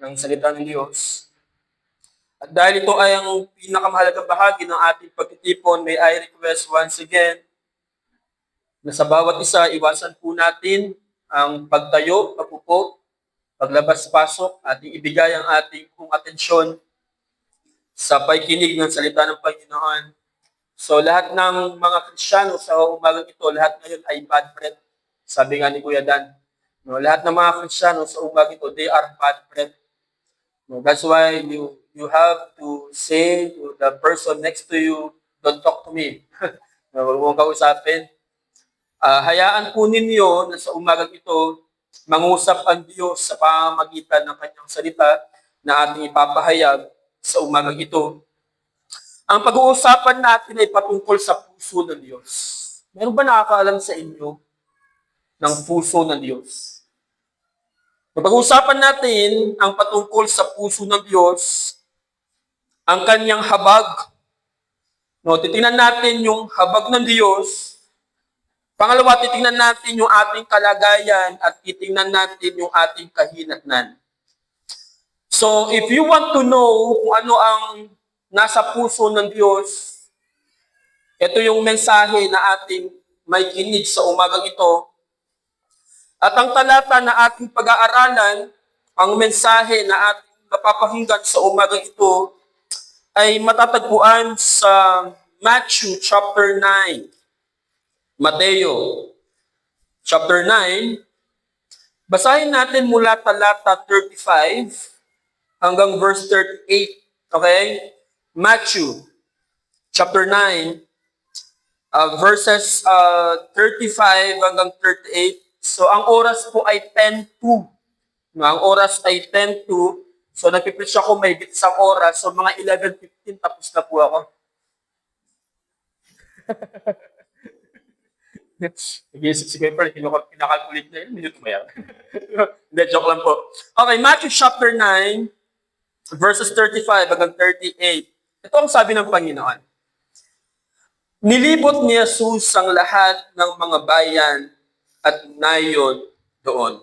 ng salita ng Diyos. At dahil ito ay ang pinakamahalagang bahagi ng ating pagtitipon, may I request once again na sa bawat isa, iwasan po natin ang pagtayo, pagpupo, paglabas-pasok, ating ibigay ang ating kung atensyon sa pakikinig ng salita ng Panginoon. So lahat ng mga Kristiyano sa umagang ito, lahat ngayon ay bad breath. Sabi nga ni Kuya Dan. No, lahat ng mga Kristiyano sa umagang ito, they are bad breath. No, that's why you have to say to the person next to you, don't talk to me. No, huwag mong kausapin. Hayaan po ninyo na sa umagang ito, mangusap ang Diyos sa pamamagitan ng kanyang salita na ating ipapahayag sa umagang ito. Ang pag-uusapan natin ay patungkol sa puso ng Diyos. Meron ba nakakaalam sa inyo ng puso ng Diyos? Pag-uusapan natin ang patungkol sa puso ng Diyos, ang kanyang habag. No, titingnan natin yung habag ng Diyos. Pangalawa, titingnan natin yung ating kalagayan at titingnan natin yung ating kahinatnan. So, if you want to know kung ano ang nasa puso ng Diyos, ito yung mensahe na ating may kinig sa umagang ito. At ang talata na ating pag-aaralan, ang mensahe na ating napapakinggan sa umagang ito, ay matatagpuan sa Matthew chapter 9. Mateo chapter 9. Basahin natin mula talata 35 hanggang verse 38. Okay? Matthew chapter 9, verses 35 hanggang 38. So, ang oras po ay 10:02. Ang oras ay 10:02. So, nagpipreach ako may isang oras. So, mga 11:15 tapos na po ako. Nag-iisip si Kuya Pearl, kinakalculate na yun, minuto ba yan? Hindi, joke lang po. Okay, Matthew chapter 9, verses 35 hanggang 38. Ito ang sabi ng Panginoon. Nilibot ni Jesus ang lahat ng mga bayan at nayon doon.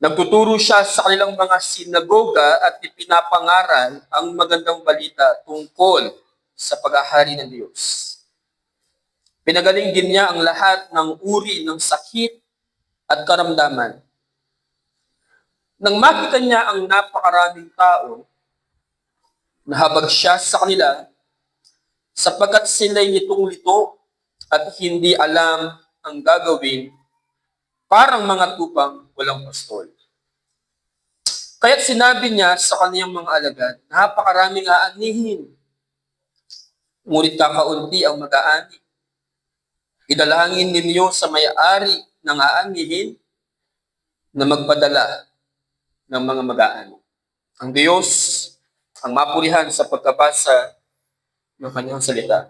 Nagtuturo siya sa kanilang mga sinagoga at ipinapangaral ang magandang balita tungkol sa paghahari ng Diyos. Pinagaling din niya ang lahat ng uri ng sakit at karamdaman. Nang makita niya ang napakaraming tao, nahabag siya sa kanila sapagkat sila'y litong-lito at hindi alam ang gagawin, parang mga tupang walang pastol. Kaya't sinabi niya sa kaniyang mga alagad, napakaraming aanihin, ngunit kakaunti ang mag-aani. Idalangin ninyo sa may-ari ng aanihin na magpadala ng mga mag-aani. Ang Diyos ang mapurihan sa pagkabasa ng kanyang salita.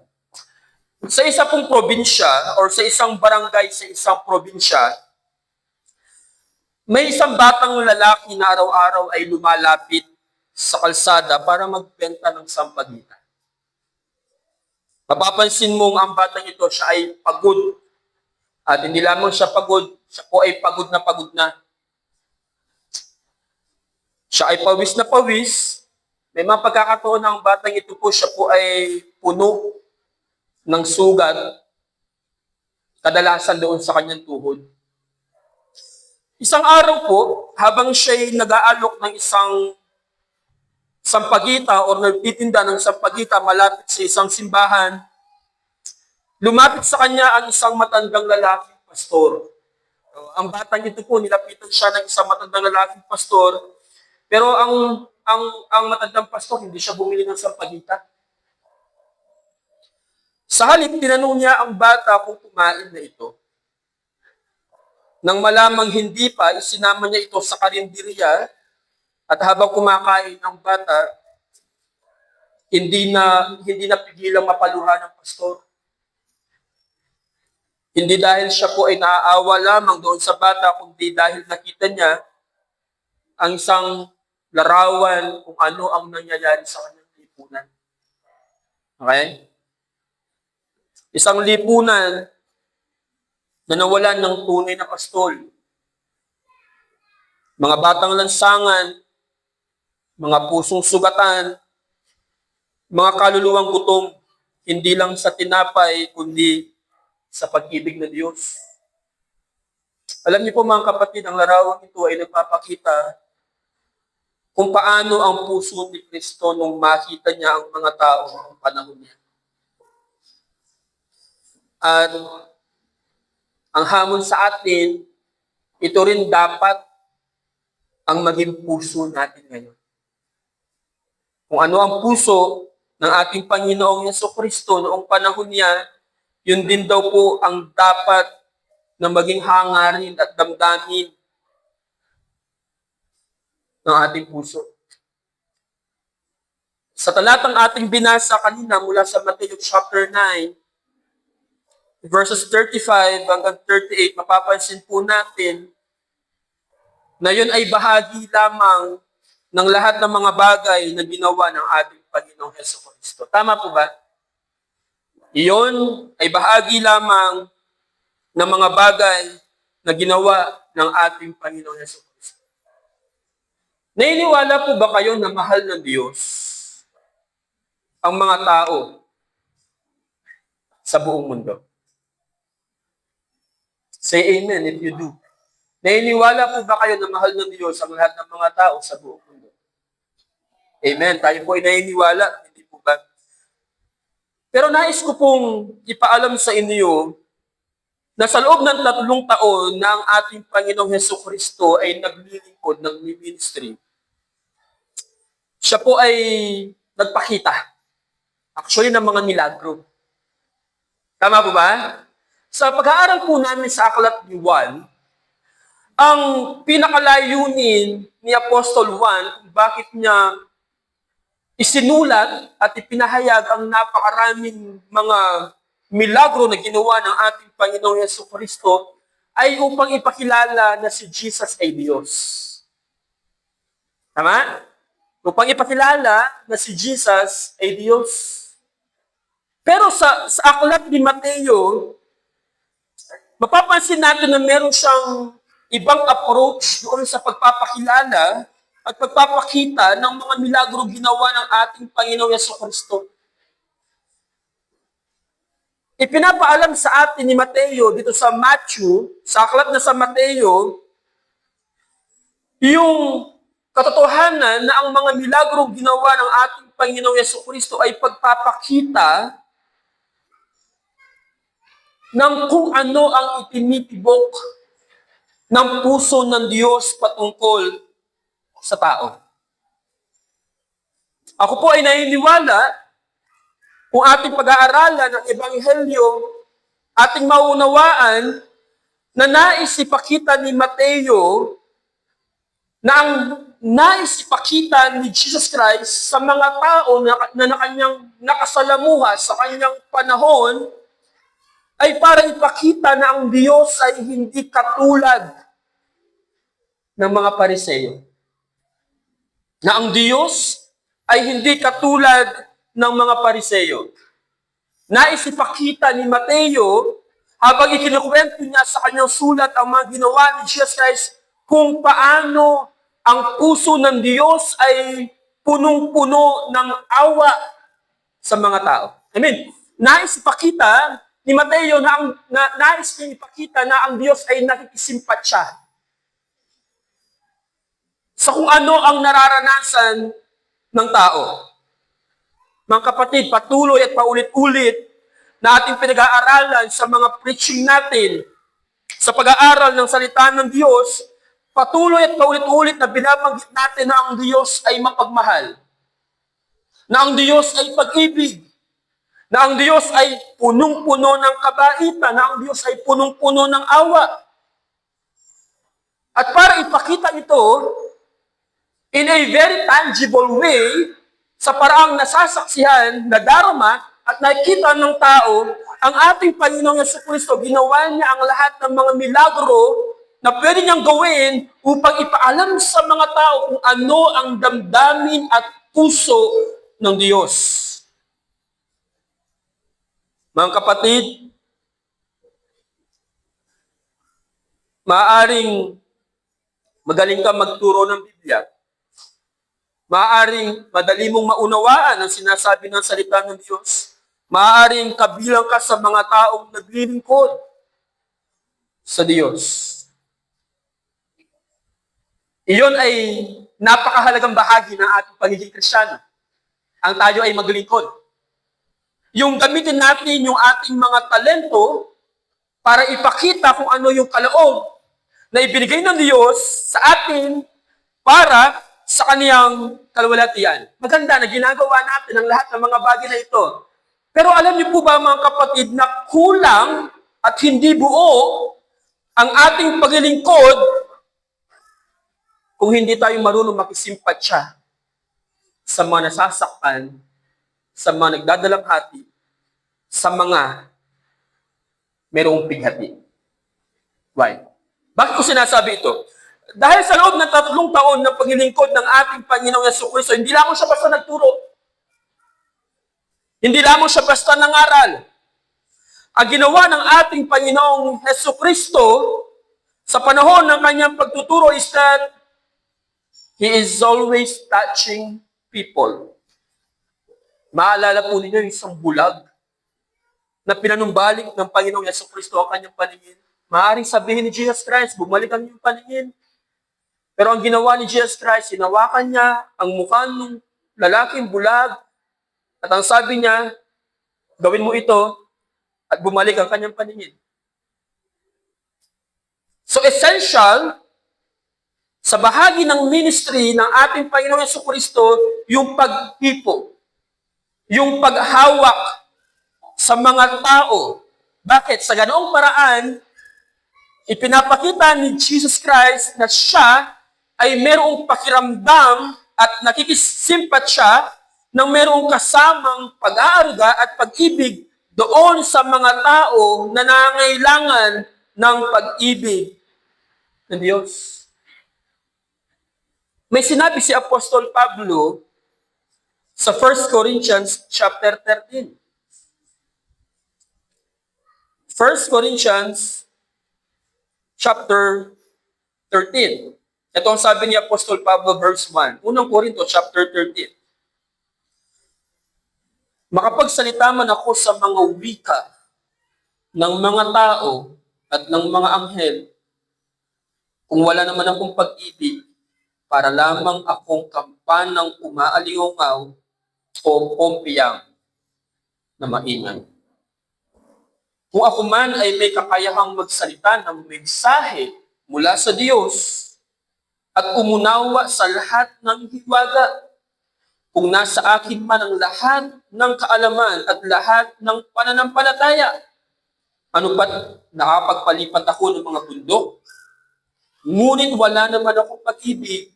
Sa isa pong probinsya or sa isang barangay sa isang probinsya, may isang batang lalaki na araw-araw ay lumalapit sa kalsada para magbenta ng sampagita. Mapapansin mong ang batang ito, siya ay pagod. At hindi lamang siya pagod, siya po ay pagod na pagod na. Siya ay pawis na pawis. May mga pagkakataon ng batang ito po, siya po ay puno ng sugat, kadalasan doon sa kanyang tuhod. Isang araw po, habang siya ay nag-aalok ng isang sampagita o nagtitinda ng sampagita malapit sa isang simbahan, lumapit sa kanya ang isang matandang lalaking pastor. Ang batang ito po, nilapitan siya ng isang matandang lalaking pastor, pero ang matandang pastor, hindi siya bumili ng sampagita. Sa halip, tinanong niya ang bata kung kumain na ito. Nang malamang hindi pa, isinama niya ito sa karinderya at habang kumakain ang bata, hindi na pigilang mapaluha ng pastor. Hindi dahil siya po ay naaawa lamang doon sa bata, kundi dahil nakita niya ang isang larawan kung ano ang nangyayari sa kanyang lipunan. Okay? Isang lipunan na nawalan ng tunay na pastol. mga batang lansangan, mga pusong sugatan, mga kaluluwang gutom, hindi lang sa tinapay, kundi sa pag-ibig ng Diyos. Alam niyo po mga kapatid, ang larawang ito ay nagpapakita kung paano ang puso ni Kristo nung makita niya ang mga tao ng panahon niya. At ang hamon sa atin, ito rin dapat ang maging puso natin ngayon. Kung ano ang puso ng ating Panginoong Jesucristo noong panahon niya, yun din daw po ang dapat na maging hangarin at damdamin ng ating puso. Sa talatang ating binasa kanina mula sa Matthew chapter 9, verses 35 hanggang 38, mapapansin po natin na yun ay bahagi lamang ng lahat ng mga bagay na ginawa ng ating Panginoong Jesucristo. Tama po ba? Iyon ay bahagi lamang ng mga bagay na ginawa ng ating Panginoong Jesucristo. Naniniwala po ba kayo na mahal ng Diyos ang mga tao sa buong mundo? Say amen if you do. Naniniwala po ba kayo na mahal ng Diyos ang lahat ng mga tao sa buong mundo? Amen. Tayo po ay naniniwala, hindi po ba? Pero nais ko pong ipaalam sa inyo na sa loob ng 3 taon na ang ating Panginoong Jesucristo ay naglilingkod ng ministry, siya po ay nagpakita. Actually, ng mga milagro. Tama po ba? Sa pag-aaral po namin sa aklat ni Juan, ang pinakalayunin ni Apostol Juan, bakit niya isinulat at ipinahayag ang napakaraming mga milagro na ginawa ng ating Panginoong Jesucristo ay upang ipakilala na si Jesus ay Diyos. Tama? Upang ipakilala na si Jesus ay Diyos. Pero sa aklat ni Mateo, mapapansin natin na meron siyang ibang approach doon sa pagpapakilala at pagpapakita ng mga milagro ginawa ng ating Panginoong Jesucristo. Ipinapaalam sa atin ni Mateo dito sa Matthew, sa aklat na sa Mateo, yung katotohanan na ang mga milagro ginawa ng ating Panginoong Jesucristo ay pagpapakita ng kung ano ang itinitibok ng puso ng Diyos patungkol sa tao. Ako po ay naniniwala kung ating pag-aaralan ng Ebanghelyo, ating maunawaan na nais ipakita ni Mateo na ang nais ipakita ni Jesus Christ sa mga tao na kanyang nakasalamuha sa kanyang panahon ay para ipakita na ang Diyos ay hindi katulad ng mga Pariseo. Na ang Diyos ay hindi katulad ng mga Pariseo. Nais ipakita ni Mateo habang ikinukwento niya sa kanyang sulat ang mga ginawa ni Jesus Christ kung paano ang puso ng Diyos ay punong-puno ng awa sa mga tao. Amen. Nais ipakita ni Mateo nais niya ipakita na ang Diyos ay nakikisimpatya sa kung ano ang nararanasan ng tao. Mga kapatid, patuloy at paulit-ulit na ating pinag-aaralan sa mga preaching natin, sa pag-aaral ng salita ng Diyos, patuloy at paulit-ulit na binabanggit natin na ang Diyos ay mapagmahal, na ang Diyos ay pag-ibig, na ang Diyos ay punong-puno ng kabaitan, na ang Diyos ay punong-puno ng awa. At para ipakita ito in a very tangible way, sa paraang nasasaksihan, nadarama, at nakikita ng tao, ang ating Panginoong Jesucristo, ginawa niya ang lahat ng mga milagro na pwede niyang gawin upang ipaalam sa mga tao kung ano ang damdamin at puso ng Diyos. Mga kapatid, maaaring magaling ka magturo ng Biblia, maaaring madali mong maunawaan ang sinasabi ng salita ng Diyos, maaaring kabilang ka sa mga taong naglilingkod sa Diyos. Iyon ay napakahalagang bahagi ng ating pagiging Kristiyano. Ang tayo ay maglingkod. Yung gamitin natin yung ating mga talento para ipakita kung ano yung kaloob na ibinigay ng Diyos sa atin para sa kaniyang kalwalhatian. Maganda na ginagawa natin ang lahat ng mga bagay na ito. Pero alam niyo po ba mga kapatid na kulang at hindi buo ang ating paglilingkod kung hindi tayo marunong makisimpatya sa mga nasasaktan, sa mga nagdadalang hati, sa mga merong pighati. Why? Bakit ko sinasabi ito? Dahil sa loob ng 3 taon ng paglilingkod ng ating Panginoong Jesucristo, hindi lamang siya basta nagturo. Hindi lamang siya basta nangaral. Ang ginawa ng ating Panginoong Jesucristo sa panahon ng kanyang pagtuturo is that He is always touching people. Maalala po ninyo yung isang bulag na pinanumbalik ng Panginoong Jesucristo ang kanyang paningin. Maaaring sabihin ni Jesus Christ, bumalik ang iyong paningin. Pero ang ginawa ni Jesus Christ, hinawakan niya ang mukha ng lalaking bulag at ang sabi niya, gawin mo ito at bumalik ang kanyang paningin. So essential sa bahagi ng ministry ng ating Panginoong Jesucristo, yung paghipo, yung paghawak sa mga tao. Bakit? Sa ganoong paraan, ipinapakita ni Jesus Christ na siya ay merong pakiramdam at nakikisimpatya ng merong kasamang pag-aaruga at pag-ibig doon sa mga tao na nangangailangan ng pag-ibig ng Diyos. May sinabi si Apostol Pablo sa 1 Corinthians chapter 13. 1 Corinthians chapter 13. Ito ang sabi ni Apostol Pablo verse 1. Unang Korinto chapter 13. Makapagsalita man ako sa mga wika ng mga tao at ng mga anghel, kung wala naman akong pag-ibig, para lamang akong kampanang umaalingaw o pompiyang na maingay. Kung ako man ay may kakayahang magsalita ng mensahe mula sa Diyos at umunawa sa lahat ng hiwaga, kung nasa akin man ang lahat ng kaalaman at lahat ng pananampalataya, ano ba't nakapagpalipat ako ng mga bundok? Ngunit wala naman akong pag-ibig,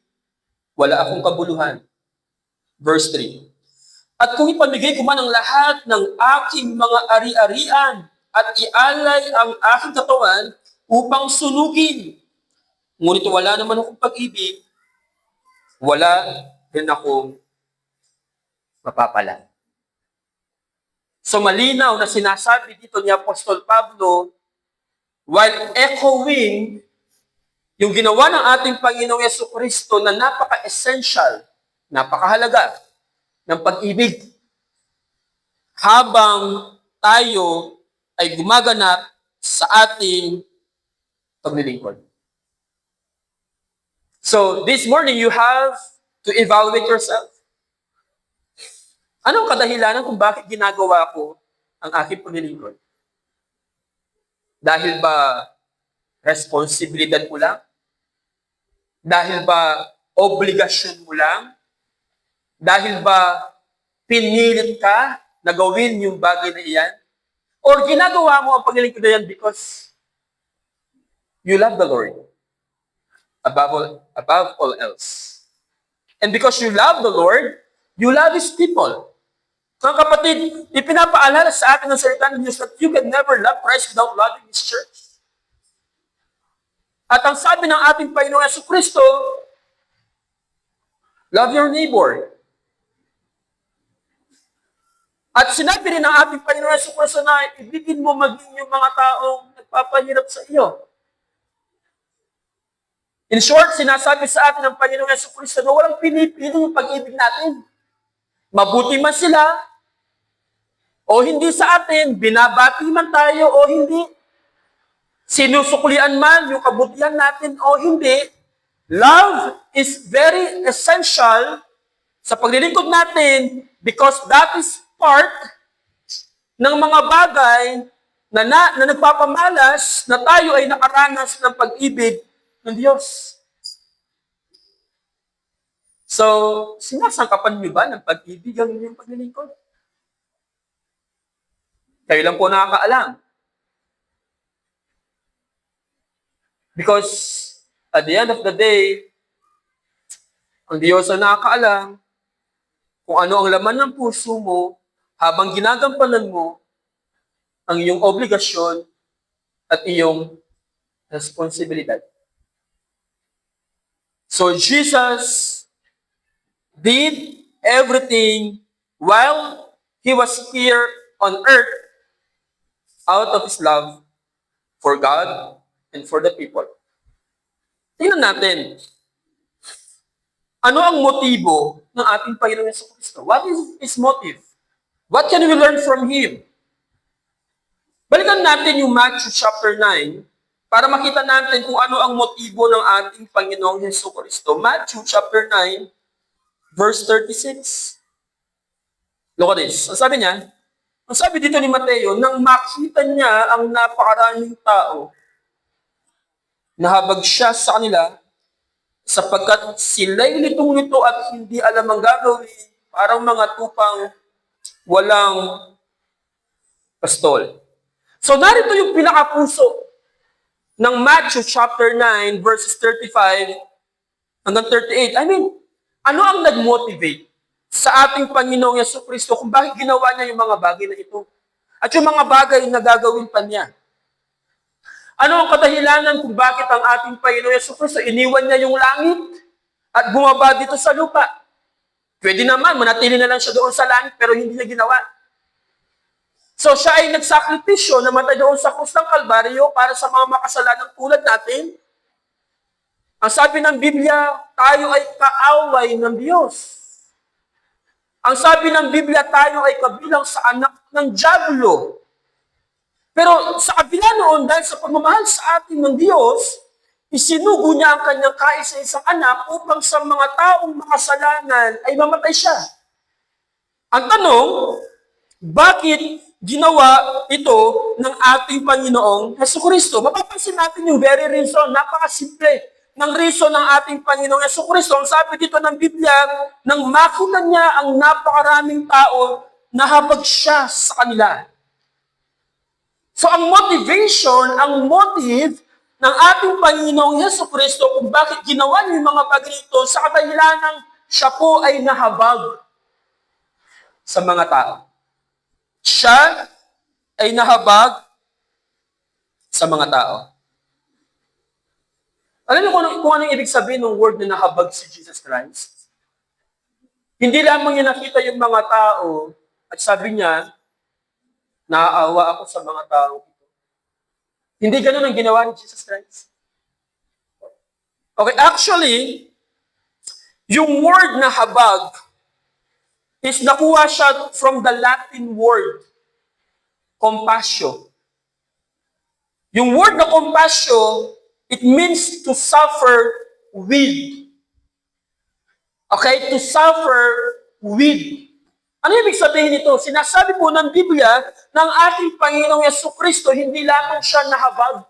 wala akong kabuluhan. Verse 3. At kung ipamigay ko man ang lahat ng aking mga ari-arian at ialay ang aking katawan upang sunugin, ngunit wala naman akong pag-ibig, wala rin akong mapapala. So malinaw na sinasabi dito ni Apostol Pablo, while echoing yung ginawa ng ating Panginoong Jesucristo na napaka-essential, napakahalaga ng pag-ibig, habang tayo ay gumaganap sa ating paglilingkod. So, this morning, you have to evaluate yourself. Anong kadahilanan kung bakit ginagawa ko ang aking paglilingkod? Dahil ba responsibilidad mo lang? Dahil ba obligasyon mo lang? Dahil ba pinilit ka na gawin yung bagay na iyan? Or ginagawa mo ang paglilingkod na yan because you love the Lord above all else. And because you love the Lord, you love His people. Mga kapatid, ipinapaalala sa atin ng salita ng Diyos that you can never love Christ without loving His church. At ang sabi ng ating Panginoong Jesucristo, love your neighbor. At sinabi rin ng ating Panginoong Jesucristo na ibigin mo maging yung mga taong nagpapahirap sa iyo. In short, sinasabi sa atin ng Panginoong Jesucristo na walang pinipili yung pag-ibig natin. Mabuti man sila, o hindi sa atin, binabati man tayo o hindi, sinusuklian man yung kabutihan natin o hindi, love is very essential sa paglilingkod natin because that is part ng mga bagay na nagpapamalas na tayo ay nakaranas ng pag-ibig ng Diyos. So, sinasangkapan niyo ba ng pag-ibig ang inyong paglilingkod? Kayo lang po nakakaalam. Because at the end of the day, ang Diyos ang nakakaalam kung ano ang laman ng puso mo habang ginagampanan mo ang iyong obligasyon at iyong responsibilidad. So Jesus did everything while He was here on earth out of His love for God and for the people. Tingnan natin. Ano ang motibo ng ating Panginoon Jesucristo? What is His motive? What can we learn from Him? Balikan natin yung Matthew chapter 9 para makita natin kung ano ang motibo ng ating Panginoong Jesucristo. Matthew chapter 9, verse 36. Look at this. Ang sabi niya, ang sabi dito ni Mateo, nang makita niya ang napakaraming tao, nahabag siya sa kanila sapagkat sila'y litong-lito at hindi alam ang gagawin, parang mga tupang walang pastol. So narito yung pinakapuso ng Matthew chapter 9 verses 35 hanggang 38. I mean, ano ang nag-motivate sa ating Panginoong Jesucristo kung bakit ginawa niya yung mga bagay na ito? At yung mga bagay na gagawin pa niya. Ano ang kadahilanan kung bakit ang ating Panginoong Jesucristo iniwan niya yung langit at bumaba dito sa lupa? Pwede naman, manatili na lang siya doon sa langit pero hindi niya ginawa. So siya ay nagsakripisyo, namatay doon sa krus ng Kalbaryo para sa mga makasalanang tulad natin. Ang sabi ng Biblia, tayo ay kaaway ng Diyos. Ang sabi ng Biblia, tayo ay kabilang sa anak ng dyablo. Pero sa kabila noon, dahil sa pagmamahal sa atin ng Diyos, isinugo niya ang kanyang kaisa-isang anak upang sa mga taong makasalanan ay mamatay siya. Ang tanong, bakit ginawa ito ng ating Panginoong Jesucristo? Mapapansin natin yung very reason, napakasimple ng reason ng ating Panginoong Jesucristo. Ang sabi dito ng Biblia, nang makita niya ang napakaraming tao, nahabag siya sa kanila. So ang motivation, ang motive ng ating Panginoong Jesucristo kung bakit ginawa niya yung mga bagay ito sa kadahilanang siya po ay nahabag sa mga tao. Siya ay nahabag sa mga tao. Alam niyo kung anong ibig sabihin ng word na nahabag si Jesus Christ? Hindi lamang niya nakita yung mga tao at sabi niya, naaawa ako sa mga tao ito. Hindi ganun ang ginawa ni Jesus Christ. Okay, actually, yung word na habag is nakuha siya from the Latin word, compassion. Yung word na compassion, it means to suffer with. Okay, to suffer with. Ano ibig sabihin nito? Sinasabi po ng Biblia ng ating Panginoong Jesucristo, hindi lamang siya nahabag,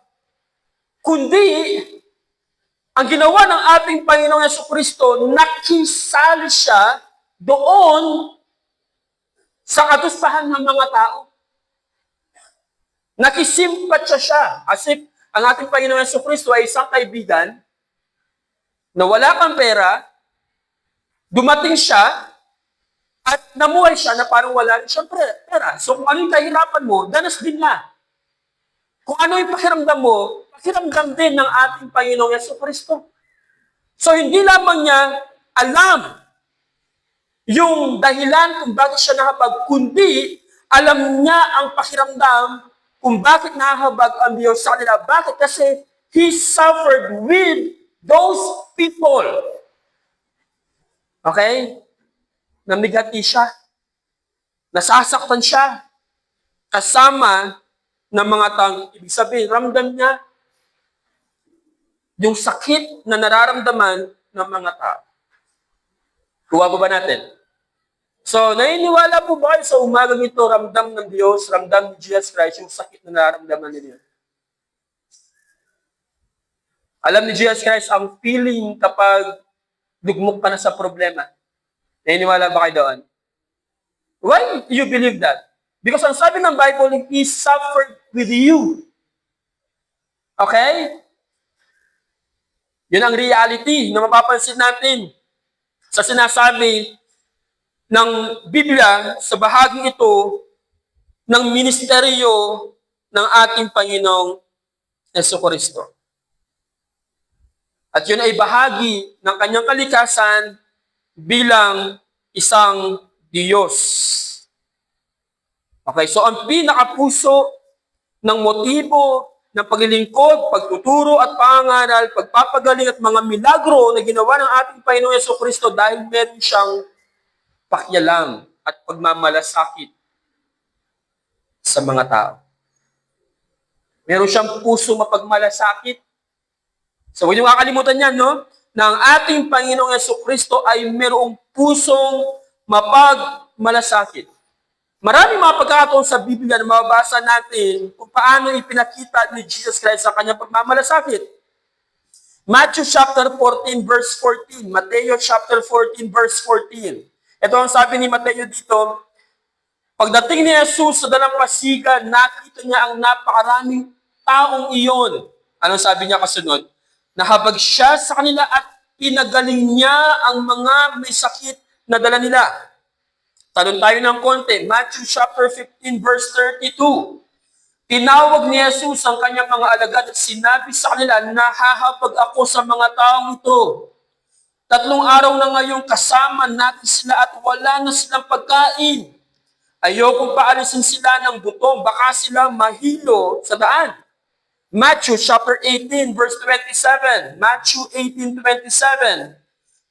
kundi ang ginawa ng ating Panginoong Jesucristo, nakisali siya doon sa kadustahan ng mga tao. Nakisimpatya siya. As if ang ating Panginoong Jesucristo ay isang kaibigan na wala kang pera, dumating siya, at namuhay siya na parang wala rin siyang pera. So kung ano yung kahirapan mo, danas din niya. Kung ano yung pakiramdam mo, pakiramdam din ng ating Panginoong Jesucristo. So hindi lamang niya alam yung dahilan kung bakit siya nahabag, kundi alam niya ang pakiramdam kung bakit nahabag ang Diyos sa kanila. Bakit? Kasi He suffered with those people, okay, namigati siya, nasasaktan siya, kasama ng mga taong, ibig sabihin, ramdam niya yung sakit na nararamdaman ng mga tao. Kuha po ba natin? So, naniniwala po ba kayo sa umagang ito, ramdam ng Diyos, ramdam ni Jesus Christ, yung sakit na nararamdaman ninyo? Alam ni Jesus Christ ang feeling kapag lugmok ka na sa problema. Naniniwala ba kayo doon? Why do you believe that? Because ang sabi ng Bible, He suffered with you. Okay? Yun ang reality na mapapansin natin sa sinasabi ng Biblia sa bahaging ito ng ministeryo ng ating Panginoong Jesucristo. At yun ay bahagi ng kanyang kalikasan bilang isang Diyos. Okay, so ang pinakapuso ng motibo ng paglilingkod, pagtuturo at pangangaral, pagpapagaling at mga milagro na ginawa ng ating Panginoong Jesucristo dahil meron siyang pakialam at pagmamalasakit sa mga tao. Meron siyang puso mapagmalasakit. So, huwag niyo kakalimutan yan, no? Na ang ating Panginoong Jesucristo ay merong pusong mapagmalasakit. Maraming mga pagkakataon sa Biblia na mababasa natin kung paano ipinakita ni Jesus Christ sa kanyang pagmamalasakit. Matthew chapter 14 verse 14, Mateo chapter 14 verse 14. Ito ang sabi ni Mateo dito, pagdating ni Jesus sa dalampasigan, nakita niya ang napakaraming taong iyon. Anong sabi niya kasunod? Nahabag siya sa kanila at pinagaling niya ang mga may sakit na dala nila. Talon tayo ng konti. Matthew chapter 15 verse 32. Tinawag ni Jesus ang kanyang mga alagad at sinabi sa kanila, nahahabag ako sa mga taong ito. 3 araw na ngayong kasama natin sila at wala na silang pagkain. Ayokong paalisin sila ng buto, baka sila mahilo sa daan. Matthew chapter 18 verse 27. Matthew 18:27.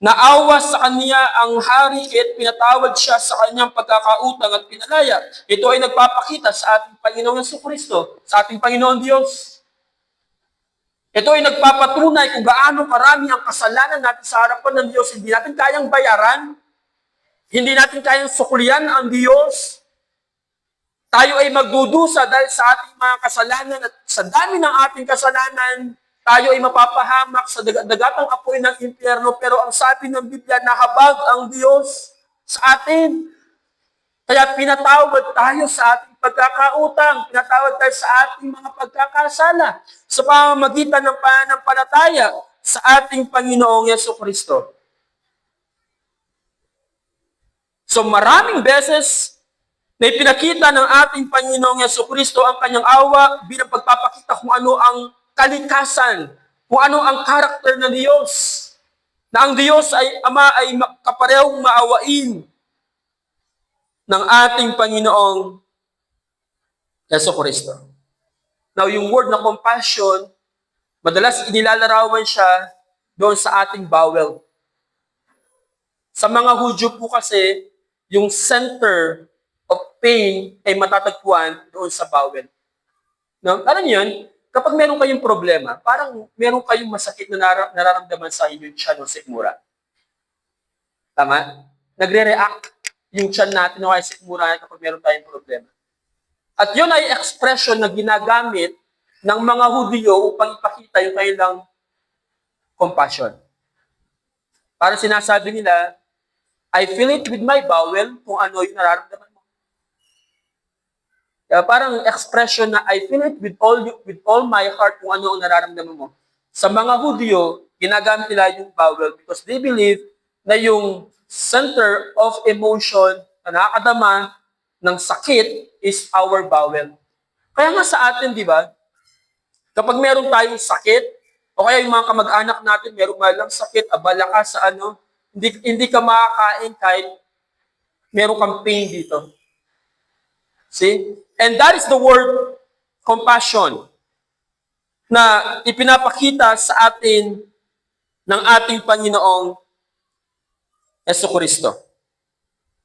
Naawa sa kanya ang hari at pinatawad siya sa kanyang pagkakautang at pinalaya. Ito ay nagpapakita sa ating Panginoong Jesucristo, sa ating Panginoon Diyos. Ito ay nagpapatunay kung gaano karami ang kasalanan natin sa harapan ng Diyos. Hindi natin kayang bayaran. Hindi natin kayang suklian ang Diyos. Tayo ay magdudusa dahil sa ating mga kasalanan at sa dami ng ating kasalanan, tayo ay mapapahamak sa dagatang apoy ng impyerno. Pero ang sabi ng Biblia, nahabag ang Diyos sa atin. Kaya pinatawad tayo sa ating pagkakautang, pinatawad tayo sa ating mga pagkakasala sa pamamagitan ng pananampalataya sa ating Panginoong Jesucristo. So maraming beses na ipinakita ng ating Panginoong Jesucristo ang kanyang awa bilang pagpapakita kung ano ang kalikasan, kung ano ang karakter ng Diyos. Na ang Diyos ay Ama ay kaparehong maawain ng ating Panginoong Jesucristo. Now, yung word na compassion, madalas inilalarawan siya doon sa ating bowel. Sa mga Hudyo po kasi, yung center of pain ay matatagpuan doon sa bowel. Now, alam niyo yun? Kapag meron kayong problema, parang meron kayong masakit na nararamdaman sa inyong tiyan o sikmura. Tama? Nagre-react yung tiyan natin o kaya sikmura kapag meron tayong problema. At yun ay expression na ginagamit ng mga Hudyo upang ipakita yung kanilang compassion. Para sinasabi nila, I feel it with my bowel kung ano yung nararamdaman. Kaya parang expression na I feel it with all my heart kung ano ang nararamdaman mo. Sa mga Hudyo, ginagamit nila yung bowel because they believe na yung center of emotion na nakakadama ng sakit is our bowel. Kaya nga sa atin, di ba? Kapag meron tayong sakit, o kaya yung mga kamag-anak natin, meron malang sakit, abala ka sa ano, hindi ka makakain kahit meron kang pain dito. See? And that is the word compassion na ipinapakita sa atin ng ating Panginoong Jesucristo.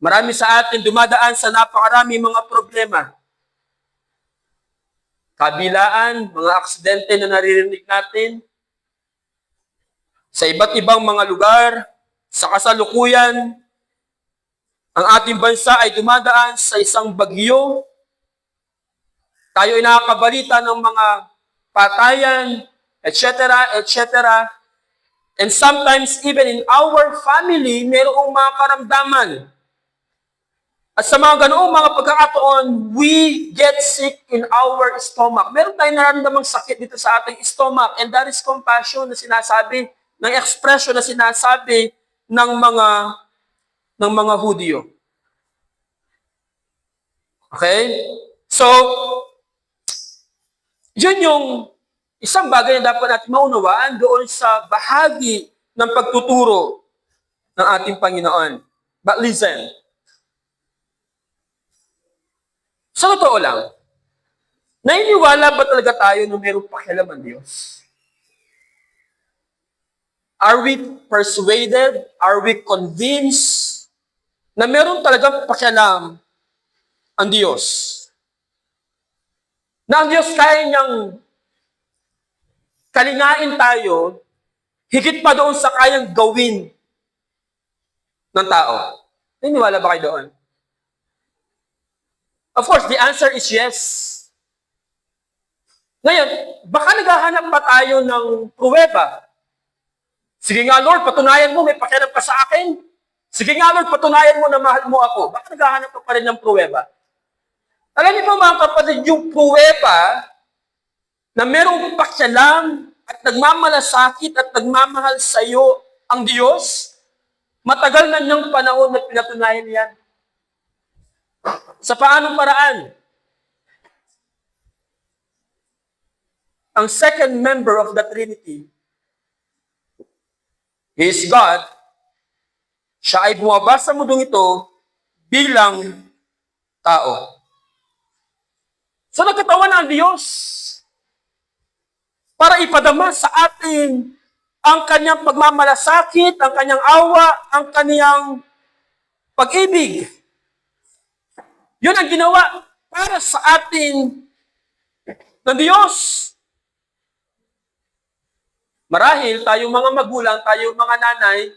Marami sa atin dumadaan sa napakarami mga problema. Kabilaan, mga aksidente na naririnig natin, sa iba't ibang mga lugar, sa kasalukuyan, ang ating bansa ay dumadaan sa isang bagyo. Tayo ay nakakabalita ng mga patayan, etc., etc. And sometimes even in our family, mayroong mga karamdaman. At sa mga ganoong mga pagkakataon, we get sick in our stomach. Meron tayong nararamdamang sakit dito sa ating stomach. And that is compassion na sinasabi, ng expression na sinasabi ng mga Hudyo. Okay? So, yun yung isang bagay na dapat natin maunawaan doon sa bahagi ng pagtuturo ng ating Panginoon. But listen, sa totoo lang, naniniwala ba talaga tayo na mayroong pakialam ang Diyos? Are we persuaded? Are we convinced na meron talagang pakialam ang Diyos? Na ang Diyos kaya niyang kalingain tayo higit pa doon sa kayang gawin ng tao. Naniniwala ba kayo doon? Of course, the answer is yes. Ngayon, baka naghahanap pa tayo ng pruweba. Sige nga Lord, patunayan mo, may pakialam ka sa akin. Sige nga Lord, patunayan mo na mahal mo ako. Baka naghahanap ka pa rin ng pruweba. Alam niyo ba mga kapatid, yung pruweba na merong pakialam at nagmamalasakit at nagmamahal sa iyo ang Diyos, matagal na niyang panahon na pinatunayan yan. Sa paanong paraan? Ang second member of the Trinity, He is God. Siya ay bumaba sa mundong ito bilang tao. So nagkatawan ang Diyos para ipadama sa atin ang kanyang pagmamalasakit, ang kanyang awa, ang kanyang pag-ibig. Yun ang ginawa para sa atin ng Diyos. Marahil tayong mga magulang, tayong mga nanay,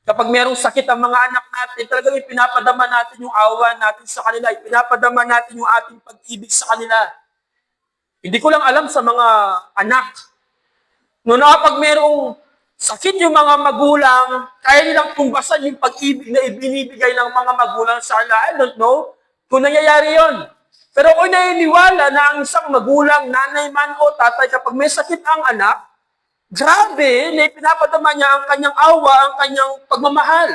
kapag merong sakit ang mga anak natin, talagang ipinapadama natin yung awa natin sa kanila, ipinapadama natin yung ating pag-ibig sa kanila. Hindi ko lang alam sa mga anak. Noon kapag merong sakit yung mga magulang, kaya nilang tumbasan yung pag-ibig na ibinibigay ng mga magulang sa kanila. I don't know kung nangyayari yon. Pero kung naniniwala na ang isang magulang, nanay man o tatay, kapag may sakit ang anak, grabe na ipinapadama niya ang kanyang awa, ang kanyang pagmamahal.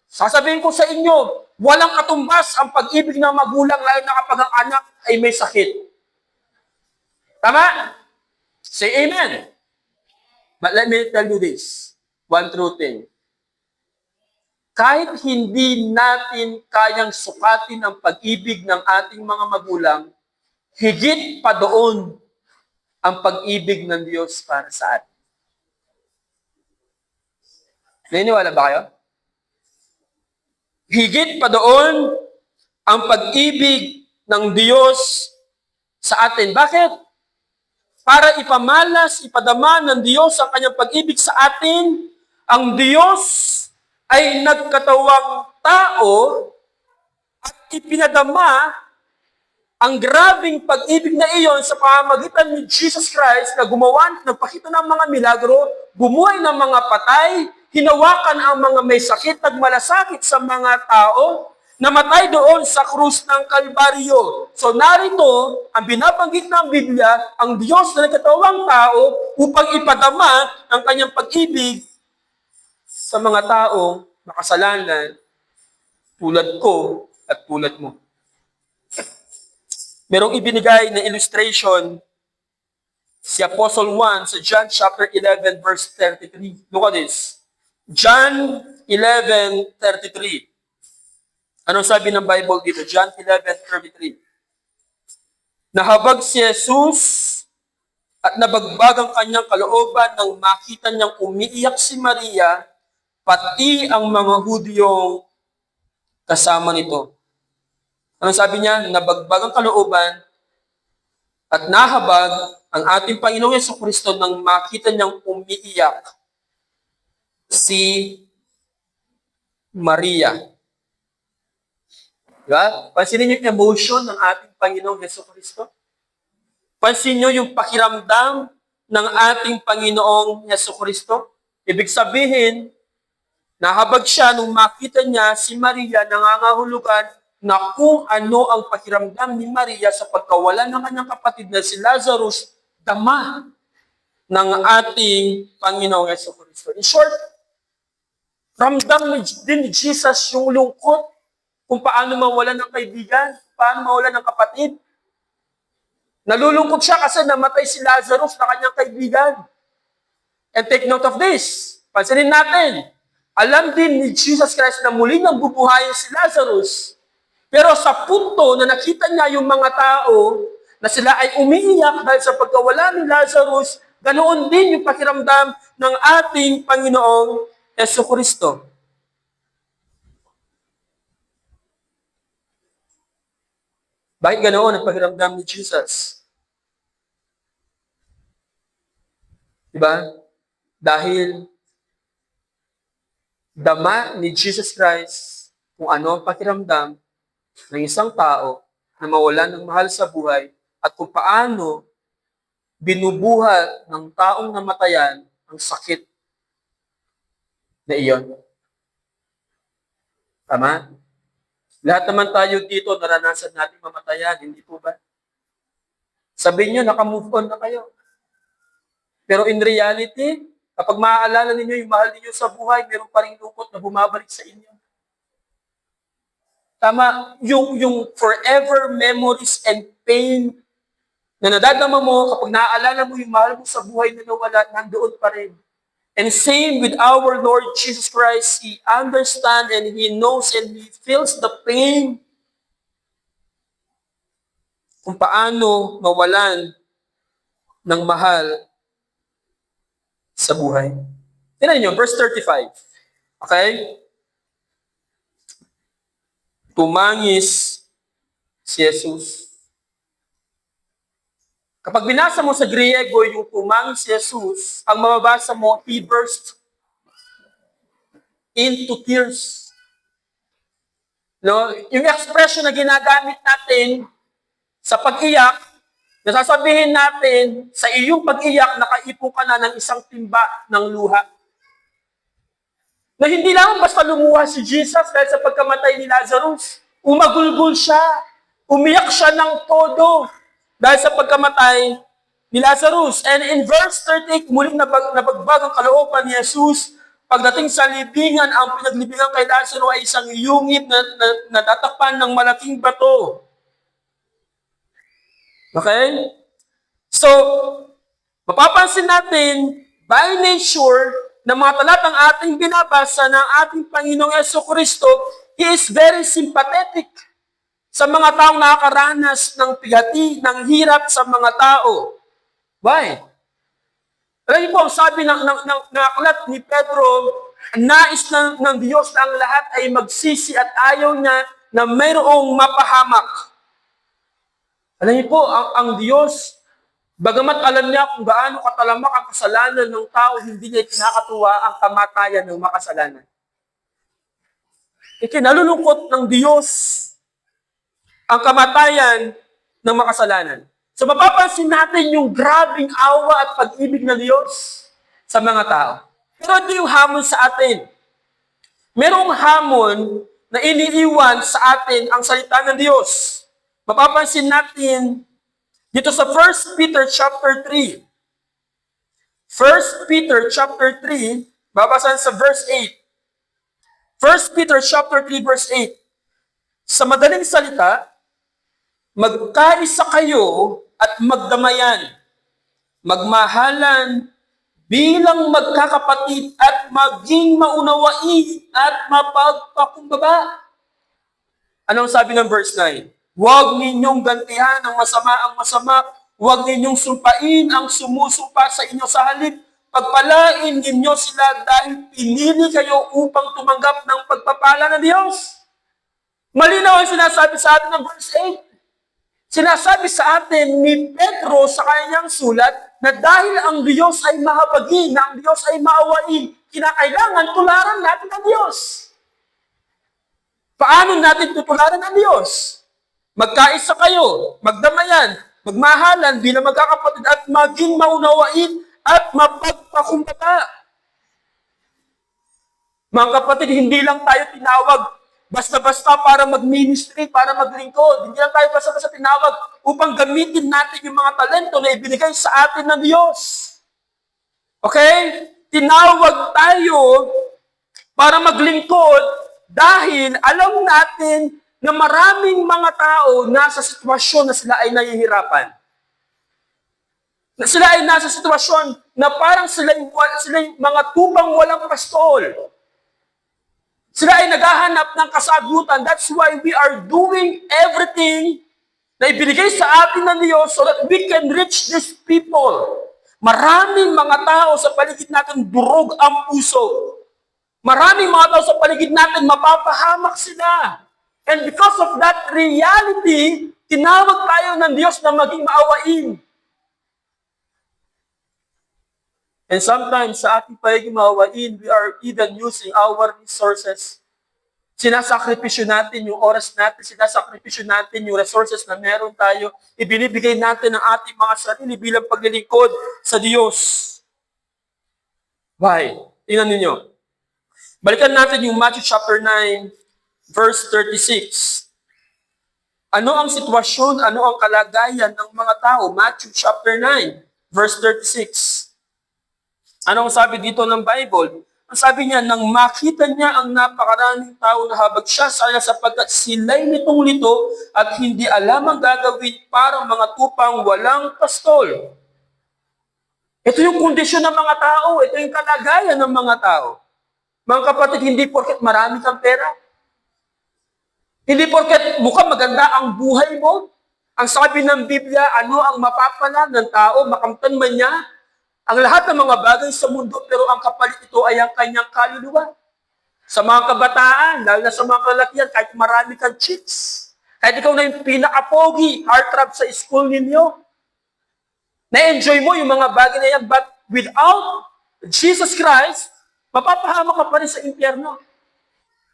Sasabihin ko sa inyo, walang katumbas ang pag-ibig ng magulang lalo na kapag ang anak ay may sakit. Tama? Say amen. But let me tell you this, one true thing. Kahit hindi natin kayang sukatin ang pag-ibig ng ating mga magulang, higit pa doon ang pag-ibig ng Diyos para sa atin. Naniniwala ba kayo? Higit pa doon ang pag-ibig ng Diyos sa atin. Bakit? Para ipamalas, ipadama ng Diyos ang kanyang pag-ibig sa atin, ang Diyos ay nagkatawang tao at ipinadama ang grabing pag-ibig na iyon sa pamamagitan ni Jesus Christ na gumawa, nagpakita ng mga milagro, bumuhay ng mga patay, hinawakan ang mga may sakit, nagmalasakit sa mga tao, namatay doon sa krus ng Kalbaryo. So narito, ang binabanggit ng Biblia, ang Diyos na nagkatawang tao upang ipadama ang kanyang pag-ibig sa mga taong makasalanan tulad ko at tulad mo. Merong ibinigay na illustration si Apostle Juan sa John chapter 11 verse 33. Look at this. John 11:33. Anong sabi ng Bible dito? John 11:33. Nahabag si Jesus at nabagbag ang kanyang kalooban nang makita niyang umiiyak si Maria, pati ang mga Hudyong kasama nito. Anong sabi niya? Nabagbag ang kalooban at nahabag ang ating Panginoong Jesucristo nang makita niyang umiiyak si Maria. Diba? Pansinin niyo yung emotion ng ating Panginoong Jesucristo. Pansin niyo yung pakiramdam ng ating Panginoong Jesucristo. Ibig sabihin, nahabag siya nung makita niya si Maria nangangahulugan na kung ano ang pakiramdam ni Maria sa pagkawala ng kanyang kapatid na si Lazarus, dama ng ating Panginoong Jesucristo. In short, ramdam din ni Jesus yung lungkot kung paano mawalan ng kaibigan, paano mawalan ng kapatid. Nalulungkot siya kasi namatay si Lazarus na kanyang kaibigan. And take note of this. Pansinin natin. Alam din ni Jesus Christ na muli nang bubuhayin si Lazarus. Pero sa punto na nakita niya yung mga tao na sila ay umiiyak dahil sa pagkawala ni Lazarus, ganoon din yung pakiramdam ng ating Panginoong Jesucristo. Bakit ganoon ang pakiramdam ni Jesus? Diba? Dahil dama ni Jesus Christ kung ano ang pakiramdam ng isang tao na mawalan ng mahal sa buhay at kung paano binubuhat ng taong namatayan ang sakit na iyon. Tama? Lahat naman tayo dito naranasan natin mamatayan, hindi po ba? Sabihin nyo, naka-move on na kayo. Pero in reality, kapag maaalala ninyo yung mahal ninyo sa buhay, meron pa rin lungkot na bumabalik sa inyo. Tama, yung forever memories and pain na nadadama mo kapag naaalala mo yung mahal mo sa buhay na nawala, nandoon pa rin. And same with our Lord Jesus Christ, He understands and He knows and He feels the pain kung paano mawalan ng mahal sa buhay. Tingnan niyo, verse 35. Okay? Tumangis si Jesus. Kapag binasa mo sa Griego yung tumangis si Jesus, ang mababasa mo, He burst into tears. No? Yung expression na ginagamit natin sa pag-iyak, nasasabihin natin, sa iyong pag-iyak, nakaipon ka na ng isang timba ng luha. Na hindi lang basta lumuha si Jesus dahil sa pagkamatay ni Lazarus. Umagulgol siya. Umiyak siya ng todo dahil sa pagkamatay ni Lazarus. And in verse 38, muling nabagbag ang kalooban ni Jesus. Pagdating sa libingan, ang pinaglibingan kay Lazarus ay isang yungit na tatakpan ng malaking bato. Okay? So, mapapansin natin, by nature, na mga talatang ating binabasa ng ating Panginoong Jesucristo, He is very sympathetic sa mga taong nakakaranas ng pigati, ng hirap sa mga tao. Why? Alam niyo po, sabi ng aklat ni Pedro, nais ng Diyos na ang lahat ay magsisi at ayaw niya na mayroong mapahamak. Alam niyo po, ang Diyos, bagamat alam niya kung gaano katalamak ang kasalanan ng tao, hindi niya kinakatuwa ang kamatayan ng makasalanan. Ikinalulungkot ng Diyos ang kamatayan ng makasalanan. So mapapansin natin yung grabing awa at pag-ibig ng Diyos sa mga tao. Pero ito yung hamon sa atin. Merong hamon na iniiwan sa atin ang salita ng Diyos. Mapapansin natin dito sa 1 Peter chapter 3. 1 Peter chapter 3, babasahin sa verse 8. 1 Peter chapter 3 verse 8. Sa madaling salita, magkaisa kayo at magdamayan, magmahalan bilang magkakapatid at maging maunawain at mapagpakumbaba. Anong sabi ng verse 9? Huwag ninyong gantihan ang masama, huwag ninyong sumpain ang sumusumpa sa inyo. Sa halip, pagpalain ninyo sila dahil pinili kayo upang tumanggap ng pagpapala ng Diyos. Malinaw ang sinasabi sa atin ng verse 8. Sinasabi sa atin ni Pedro sa kanyang sulat na dahil ang Diyos ay mahabagin, na ang Diyos ay maawain, kinakailangan tularan natin ang Diyos. Paano natin tutularan ang Diyos? Magkaisa kayo, magdamayan, magmahalan bilang magkakapatid at maging maunawain at mapagpakumbaba. Mga kapatid, hindi lang tayo tinawag basta-basta para mag-ministry, para maglingkod. Hindi lang tayo basta-basta tinawag upang gamitin natin yung mga talento na ibinigay sa atin ng Diyos. Okay? Tinawag tayo para maglingkod dahil alam natin na maraming mga tao nasa sitwasyon na sila ay nahihirapan. Na sila ay nasa sitwasyon na parang sila yung mga tubang walang pastol. Sila ay naghahanap ng kasagutan. That's why we are doing everything na ibinigay sa atin ng Diyos so that we can reach these people. Maraming mga tao sa paligid natin durog ang puso. Maraming mga tao sa paligid natin mapapahamak sila. And because of that reality, tinawag tayo ng Diyos na maging maawain. And sometimes, sa ating pagiging maawain, we are even using our resources. Sinasakripisyo natin yung oras natin, sinasakripisyo natin yung resources na meron tayo, ibinibigay natin ang ating mga sarili bilang paglilingkod sa Diyos. Why? Tingnan ninyo. Balikan natin yung Matthew chapter 9, verse 36. Ano ang sitwasyon, ano ang kalagayan ng mga tao? Matthew chapter 9, verse 36. Anong sabi dito ng Bible? Ang sabi niya, nang makita niya ang napakaraming tao na habag siya sa kanya sapagkat sila'y litong-lito at hindi alam ang gagawin parang mga tupang walang pastol. Ito yung kondisyon ng mga tao. Ito yung kalagayan ng mga tao. Mga kapatid, hindi porket marami kang pera. Hindi porket mukhang maganda ang buhay mo. Ang sabi ng Biblia, ano ang mapapala ng tao, makamtan man niya ang lahat ng mga bagay sa mundo, pero ang kapalit ito ay ang kanyang kaluluwa. Sa mga kabataan, lalo na sa mga kalalakihan, kahit marami kang chicks, kahit ikaw na yung pinaka-pogi, heartthrob sa school ninyo, na-enjoy mo yung mga bagay na yan, but without Jesus Christ, mapapahamak ka pa rin sa impyerno.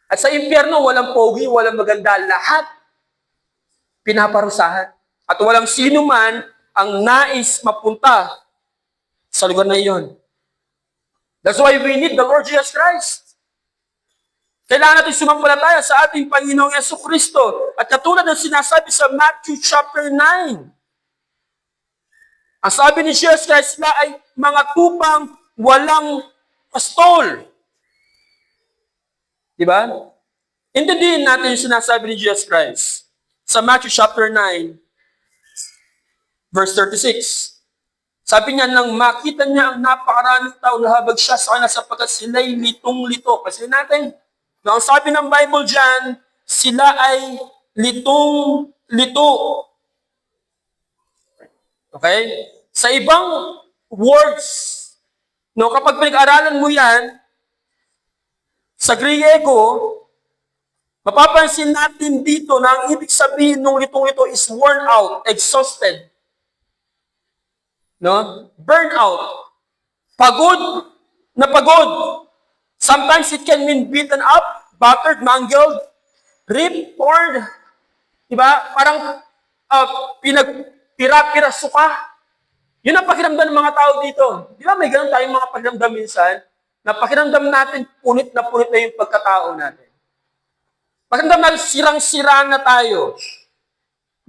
At sa impyerno, walang pogi, walang maganda, lahat pinaparusahan. At walang sino man ang nais mapunta sa lugar na iyon. That's why we need the Lord Jesus Christ. Kailangan natin sumampalataya sa ating Panginoong Jesucristo. At katulad ng sinasabi sa Matthew chapter 9, ang sabi ni Jesus Christ, sila ay mga tupang walang pastol. Diba? Intindihin natin yung sinasabi ni Jesus Christ. Sa Matthew chapter 9, verse 36. Sabi niya, nang makita niya ang napakaraming tao na habag siya sa kanya sapagkat sila'y litong-lito. Kasi natin, ang sabi ng Bible dyan, sila ay litong-lito. Okay? Sa ibang words, no, kapag pinag-aralan mo yan, sa Griego, mapapansin natin dito na ang ibig sabihin ng litong-lito is worn out, exhausted. No? Burnout. Pagod na pagod. Sometimes it can mean beaten up, battered, mangled, ripped, torn. Diba? Parang pinagpira-pira suka. Yun ang pakiramdam ng mga tao dito. Di ba may ganun tayong mga pakiramdam minsan? Na pakiramdam natin punit na yung pagkatao natin. Pakiramdam natin sirang-sira na tayo.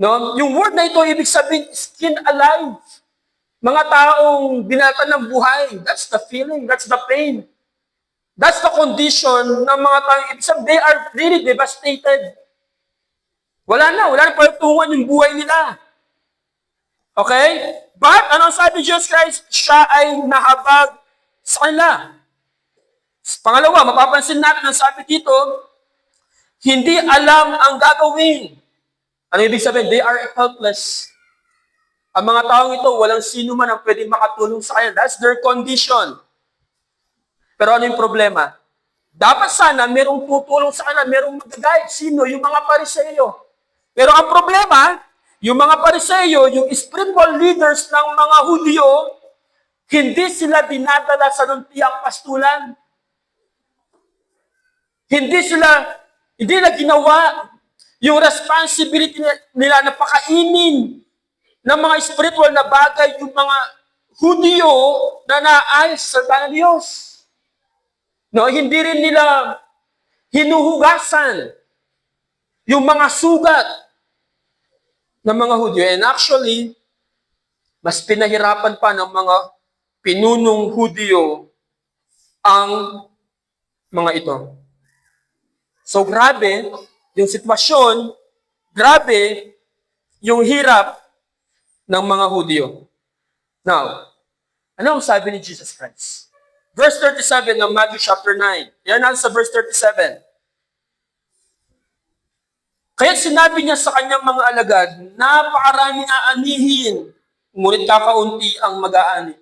No? Yung word na ito, ibig sabihin, skin alive. Mga taong binalatan ng buhay. That's the feeling. That's the pain. That's the condition ng mga taong ibig sabihin. They are really devastated. Wala na pagtungan yung buhay nila. Okay? But, anong sabi Jesus Christ? Siya ay nahabag sa kanila. Pangalawa, mapapansin natin ang sabi dito, hindi alam ang gagawin. Ano ibig sabihin? They are helpless. Ang mga taong ito, walang sino man ang pwedeng makatulong sa kanila. That's their condition. Pero ano yung problema? Dapat sana merong tutulong sa kanila, merong magagayad. Sino? Yung mga Pariseyo. Pero ang problema, yung mga Pariseyo, yung spiritual leaders ng mga Hudyo, hindi sila dinadala sa nuntiang pastulan. Hindi na ginawa yung responsibility nila na pakainin ng mga spiritual na bagay yung mga Hudyo na naayos sa tanang Diyos. No, hindi rin nila hinuhugasan yung mga sugat ng mga Hudyo. And actually, mas pinahirapan pa ng mga pinunong Hudyo ang mga ito. So grabe yung sitwasyon, grabe yung hirap ng mga Hudyo. Now, ano ang sabi ni Jesus Christ? Verse 37 ng Matthew chapter 9. Yan ang sa verse 37. Kaya sinabi niya sa kanyang mga alagad, napakaraming aanihin, ngunit kakaunti ang mag-aani.